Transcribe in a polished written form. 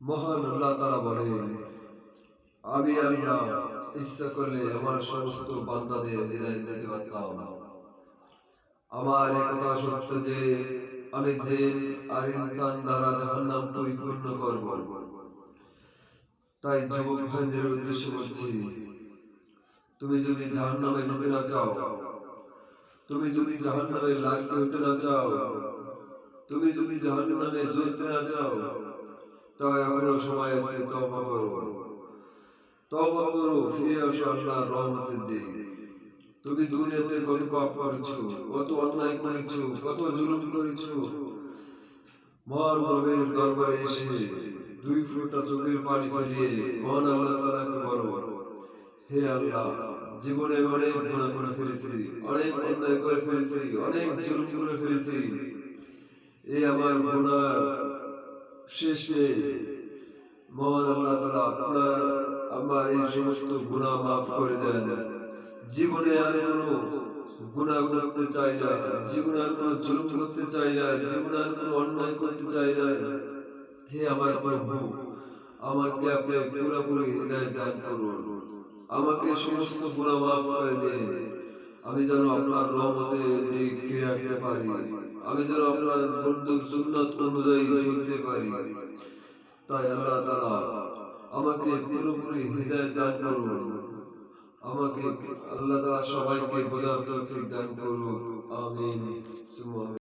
মহান আল্লাহ তাআলা বলেন, আমি আল্লাহ ইচ্ছা করলে আমার সমস্ত বান্দাদের হিদায়াত দিতে পারতাম। আমার এই কথা সত্য যে আমি জিন আর ইনসান দ্বারা জাহান্নাম পরিপূর্ণ করব। তাই যুবক ভাইদের উদ্দেশ্যে বলছি, তুমি যদি জাহান্নামে যেতে না চাও, তুমি যদি জাহান্নামে লাগতে হতে না চাও, তুমি যদি জাহান্নামে জ্বলতে না চাও, তাই এখনো সময় আছে, তওবা করো। তওবা করো, ফিরে আসো আল্লাহর রহমতের দিকে। তুমি দুনিয়াতে কত পাপ করেছো, কত অন্যায় করেছো, কত জুলুম করেছো। মহান রবের দরবারে এসে দুই ফোঁটা চোখের পানি ফেলিয়ে মহান আল্লাহ তাআলাকে বলো, হে আল্লাহ, জীবনে অনেক গুনাহ করে ফেলেছি, অনেক অন্যায় করে ফেলেছি, অনেক জুলুম করে ফেলেছি। এই আমার গুনাহ শেষ নেই। মহান আল্লাহ তাআলা আমার এই সমস্ত গুনাহ মাফ করে দেন। জীবনে আর কোনো গুনাহ করতে চাই না, জীবনে আর কোনো জুলুম করতে চাই না, জীবনে আর কোনো অন্যায় করতে চাই না। হে আমার প্রভু, আমাকে আপনি পুরোপুরি হৃদয় দান করুন। আমাকে সমস্ত গুনাহ মাফ করে দিন। আমি যেন আপনার রহমতের দিকে ফিরে আসতে পারি। আমি যেন আপনার বন্ধুর সুন্নাত অনুযায়ী চলতে পারি। তাই আল্লাহ তাআলা আমাকে পুরোপুরি হৃদয় দান করুন। আমাকে আল্লাহ তাআলা সবাইকে বোঝার তৌফিক দান করুন। আমিন।